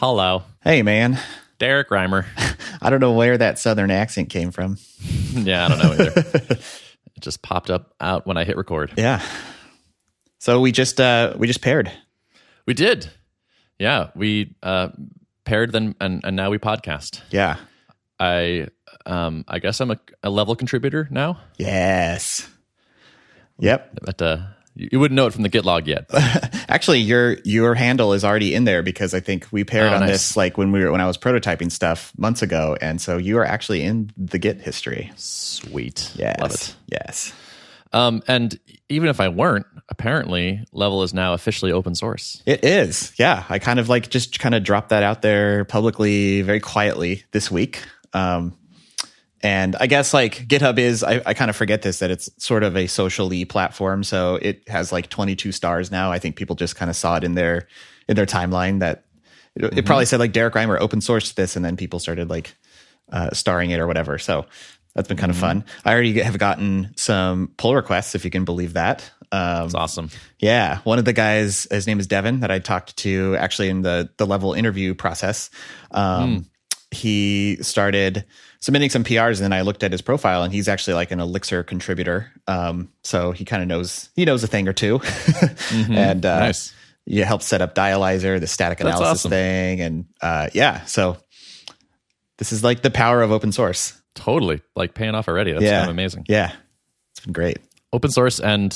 Hello. Hey, man. Derrick Reimer. I don't know where that southern accent came from. Yeah, I don't know either. It just popped up out when I hit record. Yeah. So we just paired. We did. Yeah, we paired then, and now we podcast. Yeah. I guess I'm a level contributor now. Yes. Yep. But you wouldn't know it from the Git log yet. Actually, your handle is already in there because I think we paired on nice. this like when I was prototyping stuff months ago, and so you are actually in the Git history. Sweet. Yes. Love it. Yes. And even if I weren't, apparently Level is now officially open source. It is. Yeah. I kind of just dropped that out there publicly, very quietly this week. And I guess like GitHub is, I kind of forget this, that it's sort of a social-y platform. So it has like 22 stars now. I think people just kind of saw it in their timeline that it probably said like Derrick Reimer open sourced this, and then people started like starring it or whatever. So that's been kind of fun. I already have gotten some pull requests, if you can believe that. That's awesome. Yeah. One of the guys, his name is Devin, that I talked to actually in the Level interview process. He started submitting some PRs, and then I looked at his profile, and he's actually like an Elixir contributor. So he kind of knows a thing or two. And nice. You helped set up Dialyzer, the static analysis thing. And yeah, so this is like the power of open source. Totally. Like paying off already. That's kind of amazing. Yeah. It's been great. Open source and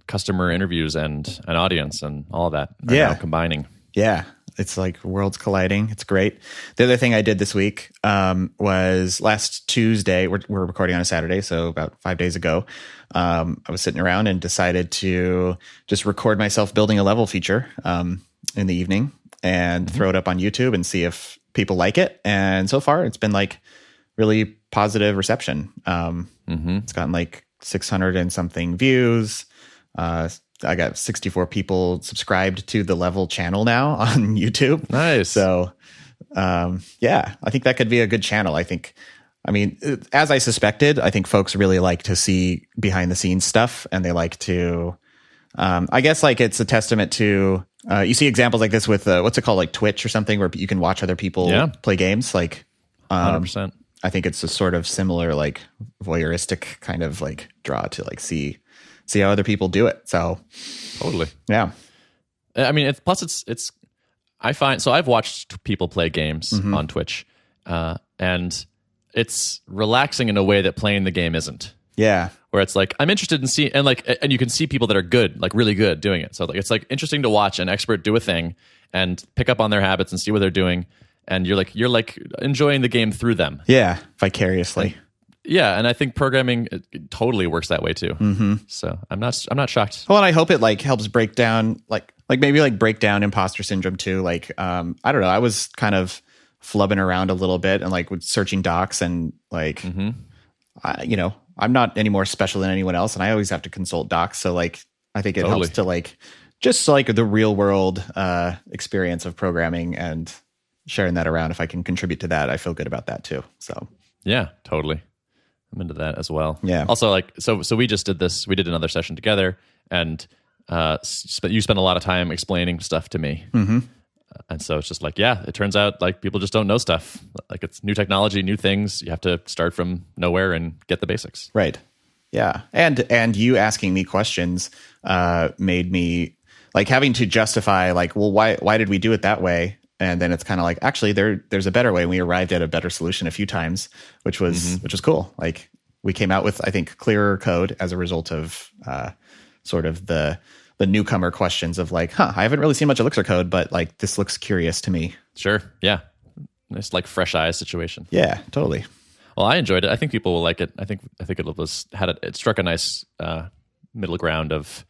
customer interviews and an audience and all of that are now combining. Yeah. It's like worlds colliding. It's great. The other thing I did this week was last Tuesday. We're recording on a Saturday, so about 5 days ago. I was sitting around and decided to just record myself building a level feature in the evening and throw it up on YouTube and see if people like it. And so far, it's been like really positive reception. It's gotten like 600 and something views. I got 64 people subscribed to the Level channel now on YouTube. Nice. So, yeah, I think that could be a good channel. I mean, as I suspected, I think folks really like to see behind the scenes stuff, and they like to, I guess like it's a testament to, you see examples like this with, what's it called? Like Twitch or something, where you can watch other people play games. Like, 100%. I think it's a sort of similar, like voyeuristic kind of like draw to like see how other people do it. So totally. Yeah. I mean, it's I find, so I've watched people play games on Twitch, and it's relaxing in a way that playing the game isn't. Yeah. Where it's like, I'm interested in seeing, and you can see people that are good, like really good doing it. So like, it's like interesting to watch an expert do a thing and pick up on their habits and see what they're doing. And you're like enjoying the game through them. Yeah. Vicariously. Yeah, and I think programming it totally works that way too. So I'm not shocked. Well, and I hope it like helps break down like maybe like break down imposter syndrome too. Like I don't know, I was kind of flubbing around a little bit and like with searching docs and like I'm not any more special than anyone else, and I always have to consult docs. So like I think it helps to like just like the real world experience of programming and sharing that around. If I can contribute to that, I feel good about that too. So yeah, totally. I'm into that as well. Yeah. Also, like, so we just did this. We did another session together, and you spent a lot of time explaining stuff to me. And so it's just like, yeah, it turns out like people just don't know stuff. Like it's new technology, new things. You have to start from nowhere and get the basics. Right. Yeah. And you asking me questions made me like having to justify like, well, why did we do it that way? And then it's kind of like, actually, there's a better way. And we arrived at a better solution a few times, which was cool. Like we came out with, I think, clearer code as a result of sort of the newcomer questions of like, I haven't really seen much Elixir code, but like this looks curious to me. Sure. Yeah. Nice like fresh eyes situation. Yeah, totally. Well, I enjoyed it. I think people will like it. I think it struck a nice middle ground of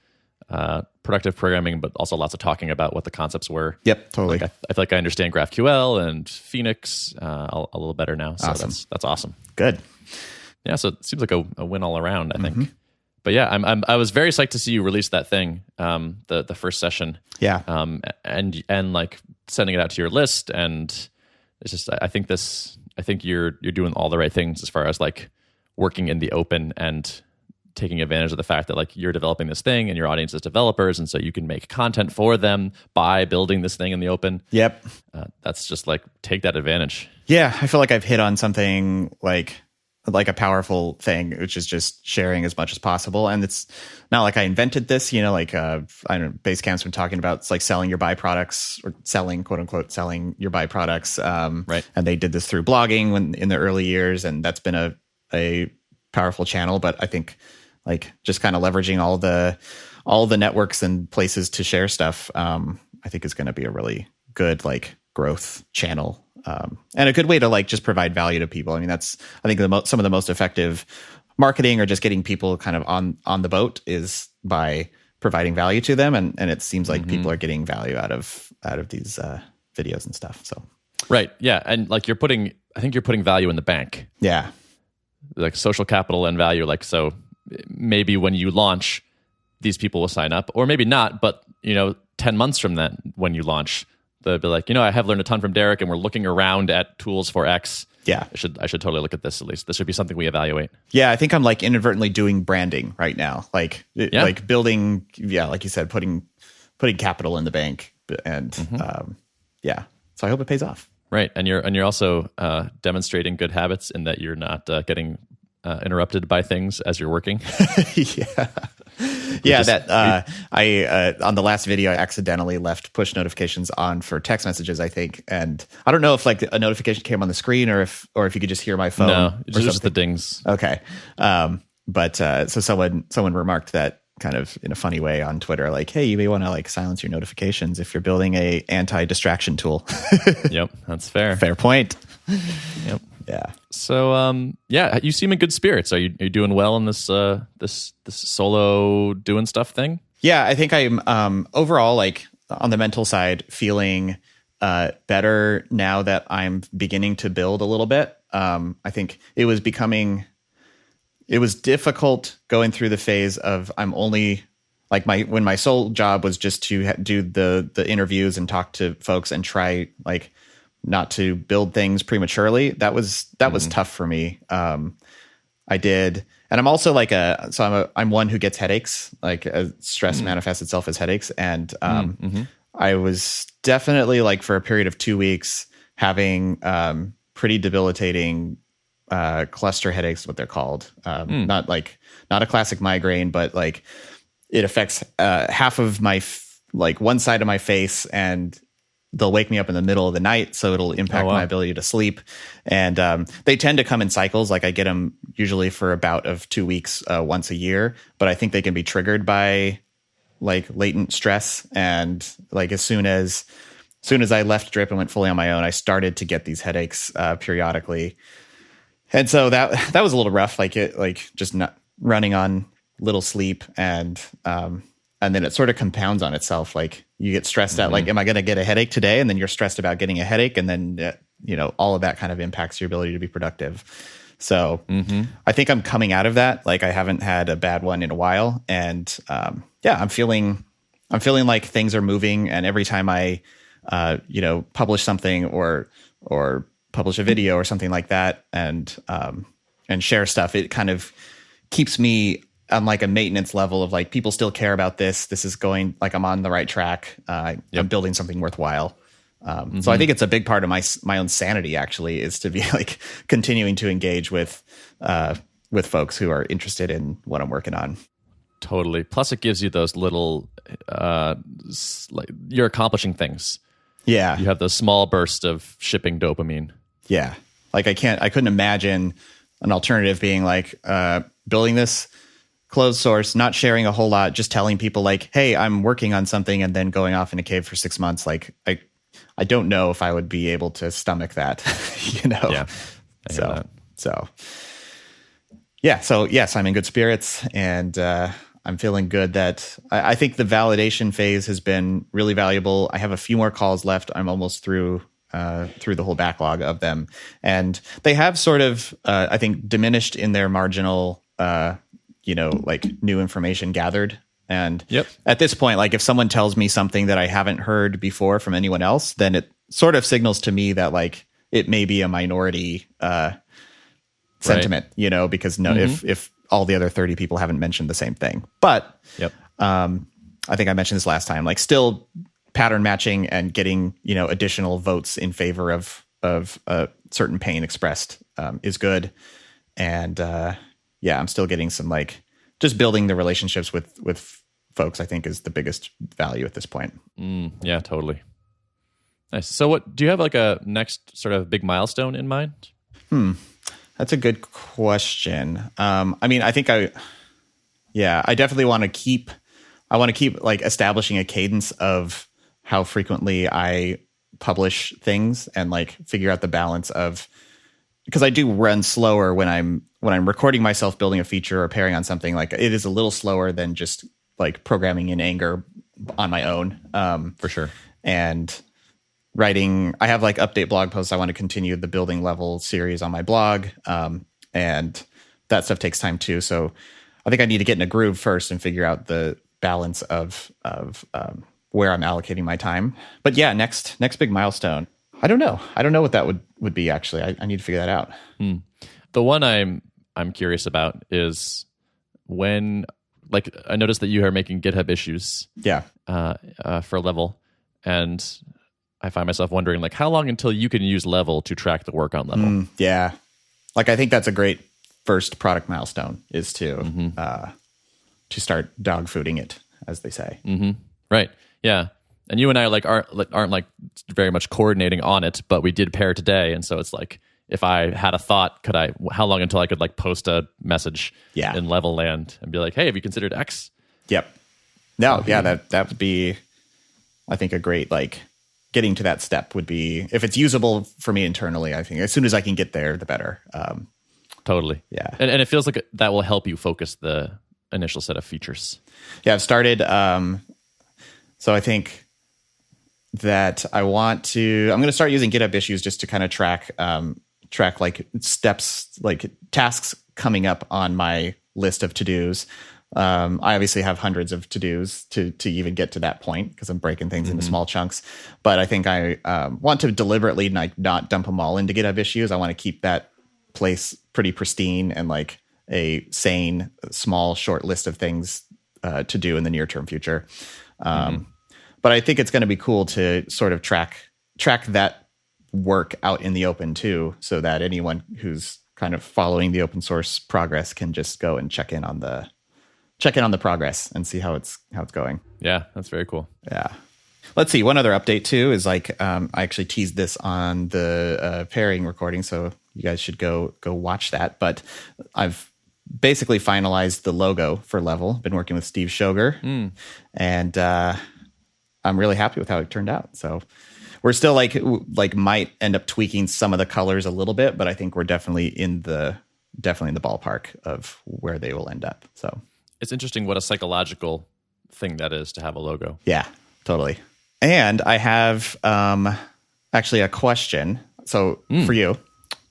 productive programming, but also lots of talking about what the concepts were. Yep, totally. Like I feel like I understand GraphQL and Phoenix a little better now. So awesome. That's awesome. Good. Yeah, so it seems like a win all around, I think. But yeah, I was very psyched to see you release that thing, the first session. Yeah. And like sending it out to your list, and it's just I think you're doing all the right things as far as like working in the open and taking advantage of the fact that like you're developing this thing and your audience is developers, and so you can make content for them by building this thing in the open. Yep. that's just like take that advantage. Yeah, I feel like I've hit on something like a powerful thing, which is just sharing as much as possible. And it's not like I invented this, like I don't know, Basecamp's been talking about it's like selling your byproducts, or selling, quote unquote, selling your byproducts. Right. And they did this through blogging when in the early years, and that's been a powerful channel. But I think like just kind of leveraging all the networks and places to share stuff, I think is going to be a really good like growth channel. And a good way to like just provide value to people. I mean, that's, I think some of the most effective marketing or just getting people kind of on the boat is by providing value to them. And it seems like people are getting value out of these videos and stuff. So, right. Yeah. And like I think you're putting value in the bank. Yeah. Like social capital and value. Like, so maybe when you launch, these people will sign up, or maybe not, but 10 months from that, when you launch, they'll be like, I have learned a ton from Derrick, and we're looking around at tools for X. Yeah. I should totally look at this at least. This should be something we evaluate. Yeah, I think I'm like inadvertently doing branding right now. Like building, like you said, putting capital in the bank, and so I hope it pays off. Right. And you're also demonstrating good habits in that you're not getting interrupted by things as you're working. I on the last video, I accidentally left push notifications on for text messages, I think. And I don't know if like a notification came on the screen or if you could just hear my phone. No, it's just the dings. Okay. But so someone remarked that kind of in a funny way on Twitter, like, hey, you may want to like silence your notifications if you're building a anti-distraction tool. Yep. That's fair. Fair point. Yep. Yeah. So, you seem in good spirits. Are you doing well in this solo doing stuff thing? Yeah, I think I'm overall, like on the mental side, feeling better now that I'm beginning to build a little bit. I think it was difficult going through the phase of I'm only like when my sole job was just to do the interviews and talk to folks and try like not to build things prematurely. That was tough for me. I did. And I'm also like I'm one who gets headaches, like stress manifests itself as headaches. And I was definitely like for a period of 2 weeks having pretty debilitating cluster headaches, what they're called. Not a classic migraine, but like it affects half of my like one side of my face, and they'll wake me up in the middle of the night, so it'll impact my ability to sleep. And they tend to come in cycles. Like I get them usually for a bout of 2 weeks once a year, but I think they can be triggered by like latent stress. And like as soon as I left Drip and went fully on my own, I started to get these headaches periodically. And so that was a little rough, like just not running on little sleep, and then it sort of compounds on itself. Like you get stressed out, like, am I going to get a headache today? And then you're stressed about getting a headache. And then, all of that kind of impacts your ability to be productive. So I think I'm coming out of that. Like I haven't had a bad one in a while. And I'm feeling like things are moving. And every time I, publish something or publish a video or something like that and share stuff, it kind of keeps me on like a maintenance level of like, people still care about this. This is going like I'm on the right track. I'm building something worthwhile. So I think it's a big part of my own sanity actually is to be like continuing to engage with folks who are interested in what I'm working on. Totally. Plus it gives you those little, like you're accomplishing things. Yeah. You have the small burst of shipping dopamine. Yeah. Like I couldn't imagine an alternative being like building this closed source, not sharing a whole lot, just telling people like, hey, I'm working on something, and then going off in a cave for 6 months. Like I don't know if I would be able to stomach that, Yeah. So yes, I'm in good spirits, and I'm feeling good that I think the validation phase has been really valuable. I have a few more calls left. I'm almost through the whole backlog of them, and they have sort of I think diminished in their marginal like new information gathered. And at this point, like if someone tells me something that I haven't heard before from anyone else, then it sort of signals to me that like it may be a minority sentiment, because if all the other 30 people haven't mentioned the same thing. But I think I mentioned this last time, like still pattern matching and getting, additional votes in favor of a certain pain expressed is good. And I'm still getting some just building the relationships with folks, I think, is the biggest value at this point. Yeah, totally. Nice. So do you have a next sort of big milestone in mind? That's a good question. I think I definitely want to keep establishing a cadence of how frequently I publish things and figure out the balance of, because I do run slower when I'm recording myself building a feature or pairing on something. It is a little slower than just programming in anger on my own. For sure. And writing, I have update blog posts. I want to continue the building level series on my blog. And that stuff takes time too. So I think I need to get in a groove first and figure out the balance of where I'm allocating my time. But yeah, next big milestone. I don't know what that would be, actually. I need to figure that out. The one I'm curious about is when, I noticed that you are making GitHub issues. Yeah. For Level, and I find myself wondering, how long until you can use Level to track the work on Level? Yeah. I think that's a great first product milestone, is to start dog fooding it, as they say. Mm-hmm. Right. Yeah. And you and I aren't very much coordinating on it, but we did pair today, and so it's if I had a thought, how long until I could post a message in Level land and be hey, have you considered X? Yep. No, that would be, I think, a great getting to that step would be, if it's usable for me internally, I think as soon as I can get there, the better. Totally. Yeah. And it feels like that will help you focus the initial set of features. Yeah, I've started. So I think that I'm going to start using GitHub issues just to kind of track steps, tasks coming up on my list of to-dos. I obviously have hundreds of to-dos to even get to that point, because I'm breaking things into small chunks. But I think I want to deliberately not dump them all into GitHub issues. I want to keep that place pretty pristine and a sane, small, short list of things to do in the near-term future. But I think it's going to be cool to sort of track that work out in the open too, so that anyone who's kind of following the open source progress can just go and check in on the progress and see how it's going. Yeah, that's very cool. Yeah. Let's see. One other update too is I actually teased this on the pairing recording, so you guys should go watch that. But I've basically finalized the logo for Level. Been working with Steve Shoger, and I'm really happy with how it turned out. So we're still might end up tweaking some of the colors a little bit, but I think we're definitely in the ballpark of where they will end up. So it's interesting what a psychological thing that is to have a logo. Yeah, totally. And I have actually a question. So for you,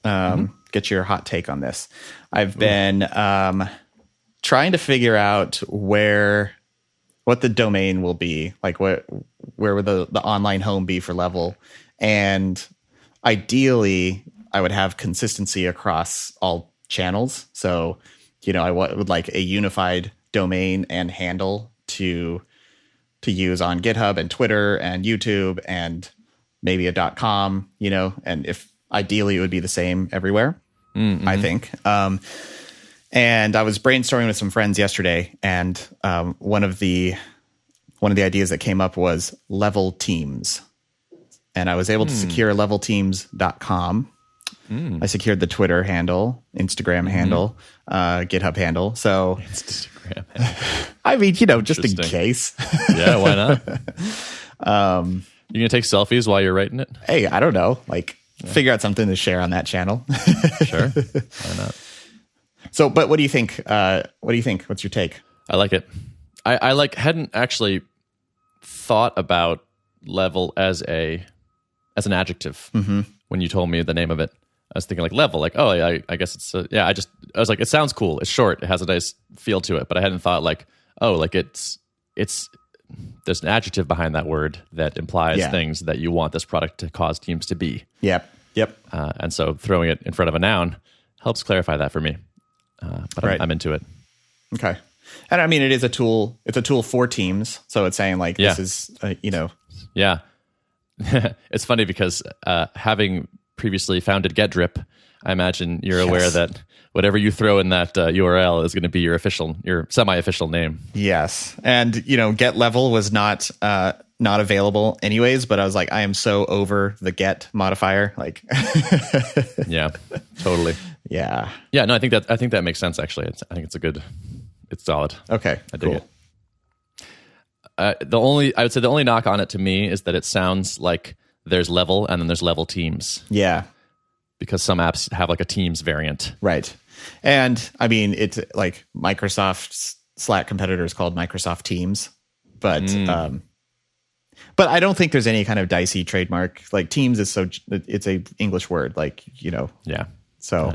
get your hot take on this. I've been trying to figure out what the domain will be, where would the online home be for Level. And ideally, I would have consistency across all channels. So, I would like a unified domain and handle to use on GitHub and Twitter and YouTube and maybe a .com, and if ideally it would be the same everywhere, I think. And I was brainstorming with some friends yesterday, and one of the ideas that came up was Level Teams. And I was able to secure levelteams.com. I secured the Twitter handle, Instagram handle, GitHub handle. So Instagram. I mean, just in case. Yeah, why not? You gonna take selfies while you're writing it? Hey, I don't know. Figure out something to share on that channel. Sure. Why not? So, but what do you think? What's your take? I like it. I hadn't actually thought about Level as an adjective when you told me the name of it. I was thinking Level, I guess it's I was like, it sounds cool. It's short. It has a nice feel to it. But I hadn't thought it's there's an adjective behind that word that implies things that you want this product to cause teams to be. Yep. And so throwing it in front of a noun helps clarify that for me. But right. I'm into it. Okay. And I mean, it is a tool. It's a tool for teams. So it's saying this is, Yeah. It's funny because having previously founded GetDrip, I imagine you're aware that whatever you throw in that URL is going to be your semi-official name. Yes. And, get level was not available anyways, but I was like, I am so over the get modifier. Like, yeah, totally. Yeah. Yeah. No, I think that makes sense. Actually, I think it's solid. Okay. I dig it. I would say the only knock on it to me is that it sounds like there's level and then there's level teams. Yeah. Because some apps have like a Teams variant. Right. And I mean, it's like Microsoft's Slack competitor is called Microsoft Teams, but I don't think there's any kind of dicey trademark. Like Teams is it's a English word, like, Yeah. So,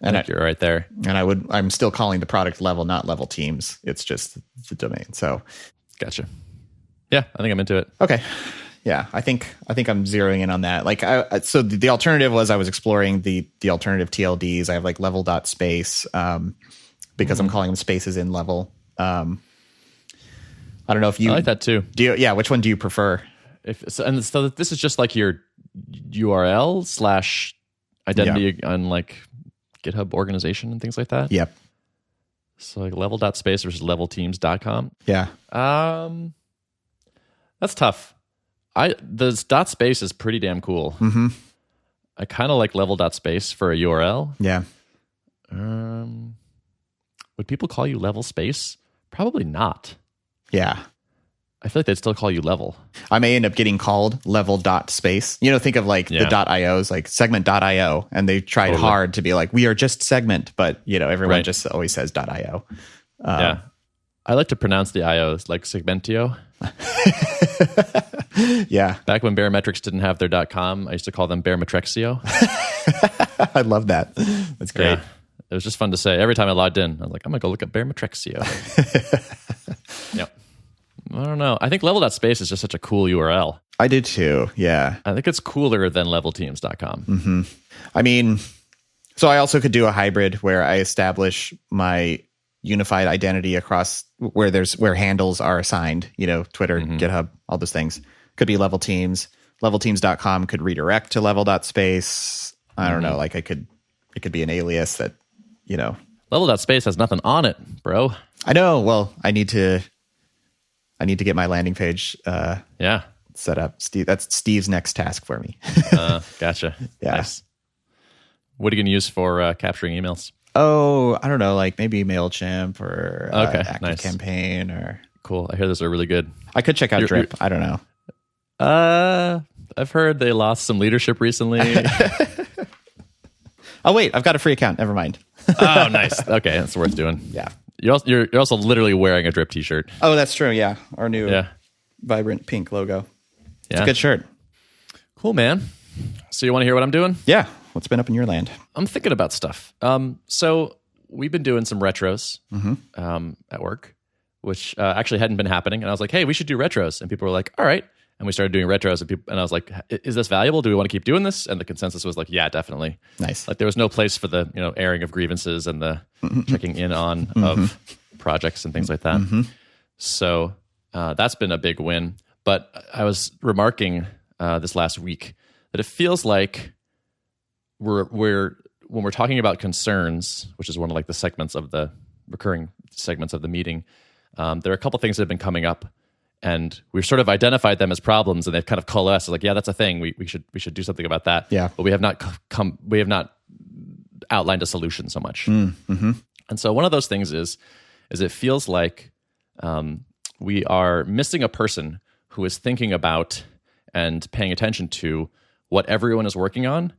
and you're right there. And I'm still calling the product level, not level teams. It's just the domain. So, gotcha. Yeah, I think I'm into it. Okay. Yeah, I think I'm zeroing in on that. Like, so the alternative was I was exploring the alternative TLDs. I have like level.space because I'm calling them spaces in level. I don't know if you I like that too. Which one do you prefer? So this is just like your URL / identity on like GitHub organization and things like that. Yep. So like level.space versus levelteams.com. Yeah. That's tough. The .space is pretty damn cool. Mm-hmm. I kind of like level.space for a URL. Yeah. Would people call you level space? Probably not. Yeah. I feel like they'd still call you level. I may end up getting called level.space. Think of like the .ios, like segment.io, and they tried hard to be like, we are just segment, but everyone just always says .io. Yeah. I like to pronounce the IOs like segmentio. Yeah. Back when Barometrics didn't have their .com, I used to call them Barometrexio. I love that. That's great. Yeah. It was just fun to say. Every time I logged in, I was like, I'm going to go look at Barometrexio. Yep. I don't know. I think level.space is just such a cool URL. I did too. Yeah. I think it's cooler than levelteams.com. Mm-hmm. I mean, so I also could do a hybrid where I establish my unified identity across where handles are assigned, Twitter, GitHub, all those things. Could be level teams. Levelteams.com could redirect to level.space. I don't know. Like it could be an alias that, Level.space has nothing on it, bro. I know. Well, I need to get my landing page set up. That's Steve's next task for me. Gotcha. Yeah. Nice. What are you going to use for capturing emails? Oh, I don't know, like maybe MailChimp or ActiveCampaign or... Cool. I hear those are really good. I could check out Drip. I don't know. I've heard they lost some leadership recently. Oh, wait, I've got a free account. Never mind. Oh, nice. Okay, that's worth doing. Yeah. You're also literally wearing a Drip t-shirt. Oh, that's true. Yeah. Our new vibrant pink logo. It's a good shirt. Cool, man. So you want to hear what I'm doing? Yeah. What's been up in your land? I'm thinking about stuff. So we've been doing some retros at work, which actually hadn't been happening. And I was like, hey, we should do retros. And people were like, all right. And we started doing retros. And I was like, is this valuable? Do we want to keep doing this? And the consensus was like, yeah, definitely. Nice. Like there was no place for the airing of grievances and the checking in on of projects and things like that. So that's been a big win. But I was remarking this last week that it feels like we're when we're talking about concerns, which is one of like the segments of the recurring segments of the meeting, there are a couple things that have been coming up, and we've sort of identified them as problems, and they've kind of coalesced like, yeah, that's a thing. We should do something about that. Yeah, but we have not outlined a solution so much. And so one of those things is it feels like we are missing a person who is thinking about and paying attention to what everyone is working on,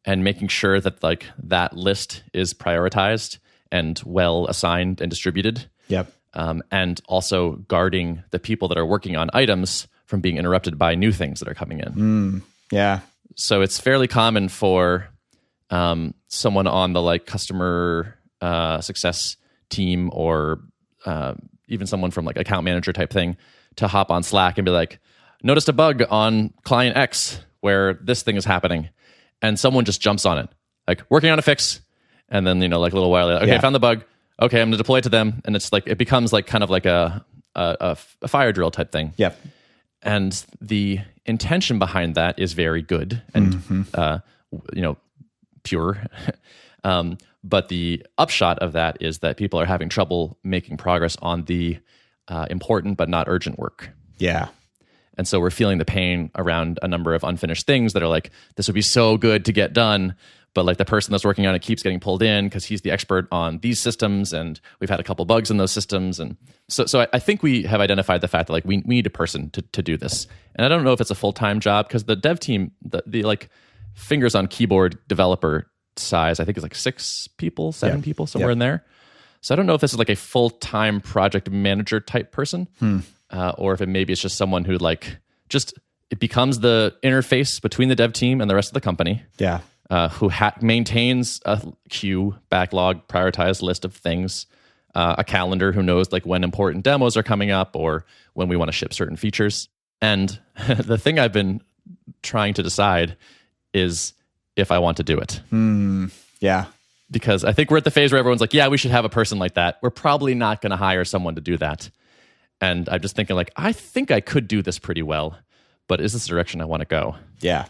and making sure that like that list is prioritized and well assigned and distributed. Yep. And also guarding the people that are working on items from being interrupted by new things that are coming in. Yeah. So it's fairly common for someone on the like customer success team or even someone from like account manager type thing to hop on Slack and be like, noticed a bug on client X where this thing is happening. And someone just jumps on it, like working on a fix. And then, like a little while later, okay, I found the bug. Okay, I'm going to deploy it to them. And it's like, it becomes like kind of like a fire drill type thing. Yep. And the intention behind that is very good and pure. But the upshot of that is that people are having trouble making progress on the important but not urgent work. Yeah. And so we're feeling the pain around a number of unfinished things that are like, this would be so good to get done, but like the person that's working on it keeps getting pulled in because he's the expert on these systems, and we've had a couple bugs in those systems. And so I think we have identified the fact that like we need a person to do this. And I don't know if it's a full-time job, because the dev team, the like fingers on keyboard developer size, I think is like 6 people, 7 people, somewhere in there. So I don't know if this is like a full-time project manager type person, or if maybe it's just someone who like it becomes the interface between the dev team and the rest of the company. Yeah. Who maintains a queue, backlog, prioritized list of things, a calendar, who knows like when important demos are coming up or when we want to ship certain features. And the thing I've been trying to decide is if I want to do it. Yeah. Because I think we're at the phase where everyone's like, yeah, we should have a person like that. We're probably not going to hire someone to do that. And I'm just thinking like, I think I could do this pretty well, but is this the direction I want to go? Yeah.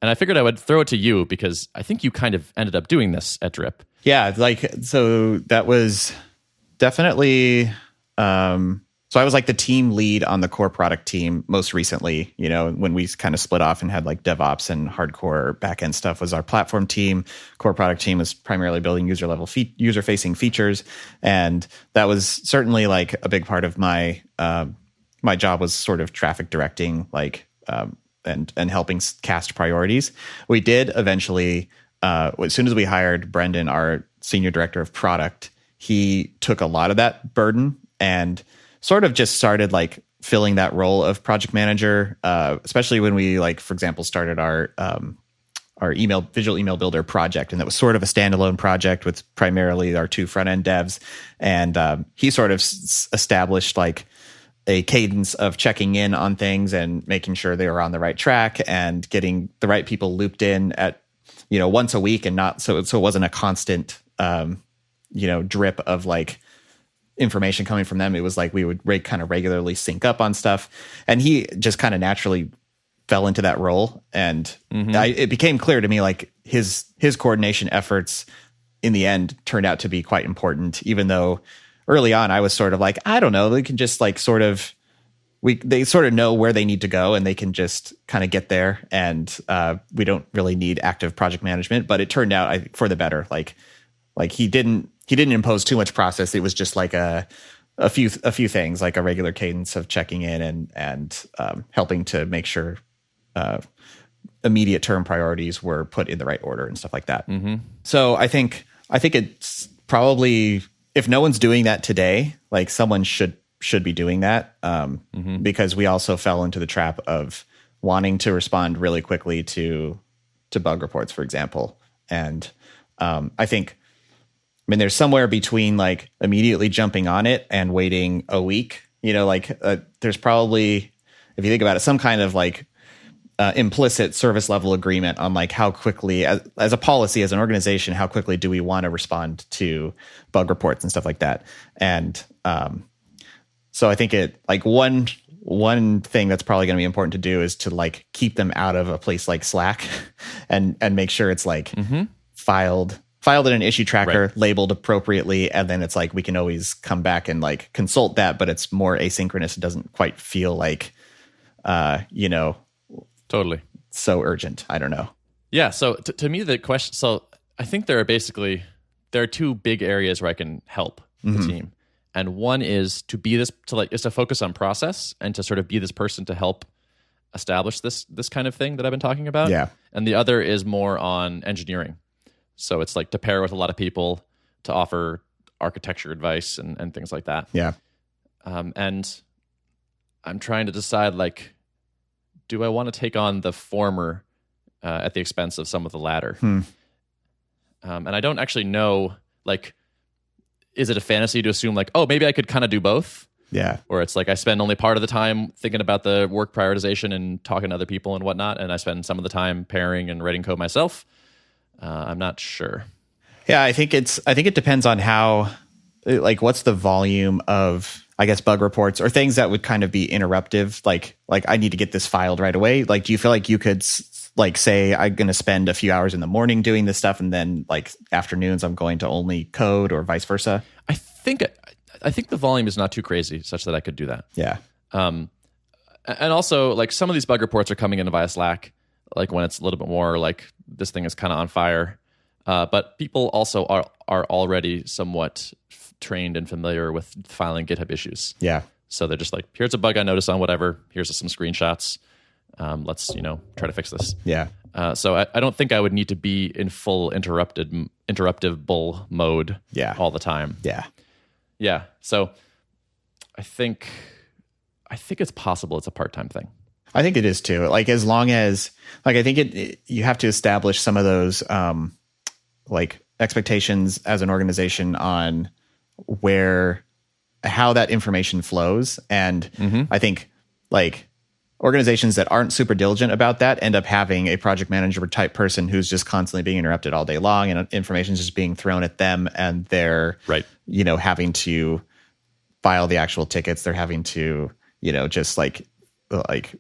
And I figured I would throw it to you because I think you kind of ended up doing this at Drip. Yeah, so that was definitely so I was like the team lead on the core product team most recently, when we kind of split off and had like DevOps and hardcore backend stuff was our platform team. Core product team was primarily building user facing features. And that was certainly like a big part of my job was sort of traffic directing, like, and helping cast priorities. We did eventually, as soon as we hired Brendan, our senior director of product, he took a lot of that burden and sort of just started like filling that role of project manager, especially when we like, for example, started our visual email builder project. And that was sort of a standalone project with primarily our 2 front-end devs. And he sort of established like a cadence of checking in on things and making sure they were on the right track and getting the right people looped in at, once a week, and not so it wasn't a constant, drip of like information coming from them. It was like we would kind of regularly sync up on stuff, and he just kind of naturally fell into that role. And it became clear to me like his coordination efforts in the end turned out to be quite important, even though early on I was sort of like, I don't know, they can just like they sort of know where they need to go and they can just kind of get there. And we don't really need active project management, but it turned out for the better. Like he didn't impose too much process. It was just like a few things, like a regular cadence of checking in and helping to make sure immediate term priorities were put in the right order and stuff like that. So I think it's probably, if no one's doing that today, like someone should be doing that, because we also fell into the trap of wanting to respond really quickly to bug reports, for example. And there's somewhere between like immediately jumping on it and waiting a week. There's probably, if you think about it, some kind of like implicit service level agreement on like how quickly, as a policy, as an organization, how quickly do we want to respond to bug reports and stuff like that. And so I think one thing that's probably going to be important to do is to like keep them out of a place like Slack and make sure it's like filed in an issue tracker, labeled appropriately, and then it's like we can always come back and like consult that, but it's more asynchronous. It doesn't quite feel like totally so urgent. I don't know. Yeah. So to me, the question. So I think there are 2 big areas where I can help the team, and one is to focus on process and to sort of be this person to help establish this kind of thing that I've been talking about. Yeah. And the other is more on engineering. So it's like to pair with a lot of people to offer architecture advice and things like that. Yeah. And I'm trying to decide, like, do I want to take on the former at the expense of some of the latter? And I don't actually know, like, is it a fantasy to assume like, oh, maybe I could kind of do both? Yeah. Or it's like I spend only part of the time thinking about the work prioritization and talking to other people and whatnot, and I spend some of the time pairing and writing code myself. I'm not sure. Yeah, I think it depends on how, like, what's the volume of I guess, bug reports or things that would kind of be interruptive, like I need to get this filed right away. Like, do you feel like you could like say I'm going to spend a few hours in the morning doing this stuff, and then like afternoons I'm going to only code, or vice versa? I think the volume is not too crazy, such that I could do that. Yeah. And also, like, some of these bug reports are coming in via Slack, like when it's a little bit more like this thing is kind of on fire. But people also are already somewhat trained and familiar with filing GitHub issues. Yeah. So they're just like, here's a bug I noticed on whatever. Here's some screenshots. Let's try to fix this. Yeah. So I don't think I would need to be in full interruptive bull mode. Yeah. All the time. Yeah. Yeah. So I think it's possible it's a part-time thing. I think it is too. Like, as long as, like, I think you have to establish some of those like expectations as an organization on how that information flows. And I think like organizations that aren't super diligent about that end up having a project manager type person who's just constantly being interrupted all day long, and information is just being thrown at them, and they're having to file the actual tickets. They're having to just like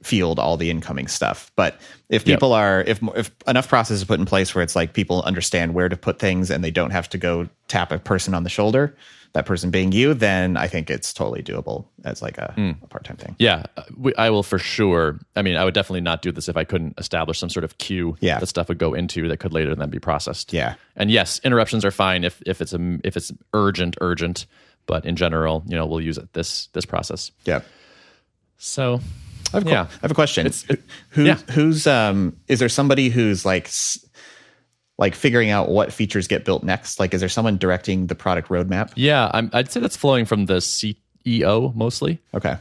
field all the incoming stuff. But if people if enough process is put in place where it's like people understand where to put things and they don't have to go tap a person on the shoulder, that person being you, then I think it's totally doable as like a part-time thing. Yeah, I will for sure. I mean, I would definitely not do this if I couldn't establish some sort of queue that stuff would go into that could later then be processed. Yeah. And yes, interruptions are fine if it's urgent, but in general, we'll use it this process. Yeah. So I have a question. Who's is there somebody who's like figuring out what features get built next? Like, is there someone directing the product roadmap? Yeah, I'd say that's flowing from the CEO mostly. Okay.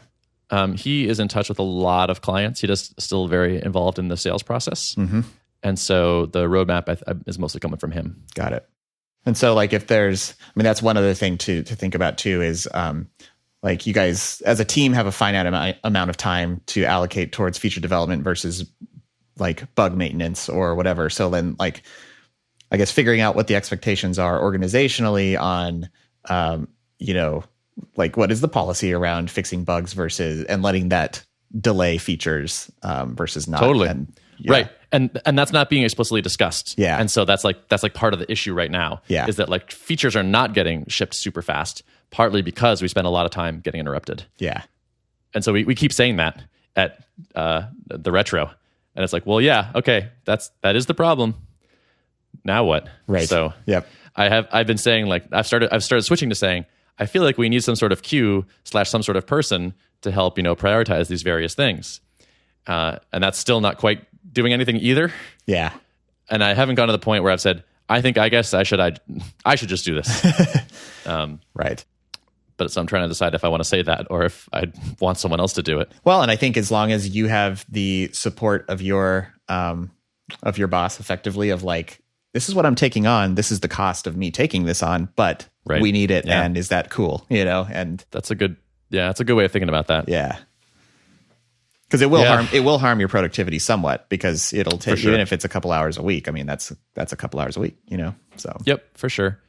He is in touch with a lot of clients. He is still very involved in the sales process. Mm-hmm. And so the roadmap is mostly coming from him. Got it. And so like if there's, that's one other thing to think about too is like you guys as a team have a finite amount of time to allocate towards feature development versus like bug maintenance or whatever. So then like, I guess figuring out what the expectations are organizationally on, like what is the policy around fixing bugs versus and letting that delay features versus not. Totally. Right. And that's not being explicitly discussed. Yeah. And so that's like part of the issue right now. Yeah. Is that like features are not getting shipped super fast, partly because we spend a lot of time getting interrupted. Yeah. And so we keep saying that at the retro. And it's like, well, yeah, okay, that is the problem. Now what? Right. So I've been saying like I've started switching to saying I feel like we need some sort of queue / some sort of person to help prioritize these various things, and that's still not quite doing anything either. Yeah. And I haven't gone to the point where I've said I guess I should just do this. Right. But so I'm trying to decide if I want to say that or if I want someone else to do it. Well, and I think as long as you have the support of your boss effectively of like, this is what I'm taking on. This is the cost of me taking this on, but we need it. Yeah. And is that cool? And that's a good way of thinking about that. Yeah. Because it will harm your productivity somewhat because it'll take, even if it's a couple hours a week. That's a couple hours a week, so. Yep, for sure.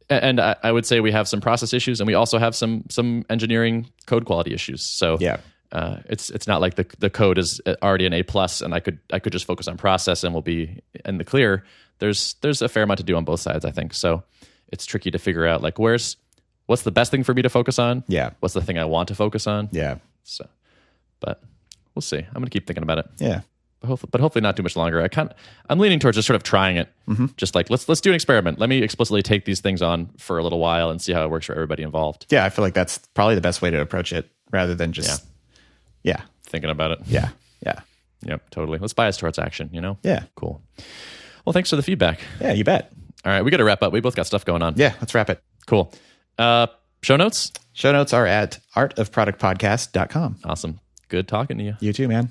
And I would say we have some process issues and we also have some engineering code quality issues. So it's not like the code is already an A+ and I could just focus on process and we'll be in the clear. There's a fair amount to do on both sides, I think. So it's tricky to figure out like what's the best thing for me to focus on? Yeah. What's the thing I want to focus on? Yeah. So, but we'll see. I'm going to keep thinking about it. Yeah. But hopefully not too much longer. I'm leaning towards just sort of trying it. Mm-hmm. Just like let's do an experiment. Let me explicitly take these things on for a little while and see how it works for everybody involved. Yeah, I feel like that's probably the best way to approach it rather than just thinking about it. Yeah. Yeah. Yep, totally. Let's bias towards action, Yeah. Cool. Well, thanks for the feedback. Yeah, you bet. All right, we got to wrap up. We both got stuff going on. Yeah, let's wrap it. Cool. Show notes? Show notes are at artofproductpodcast.com. Awesome. Good talking to you. You too, man.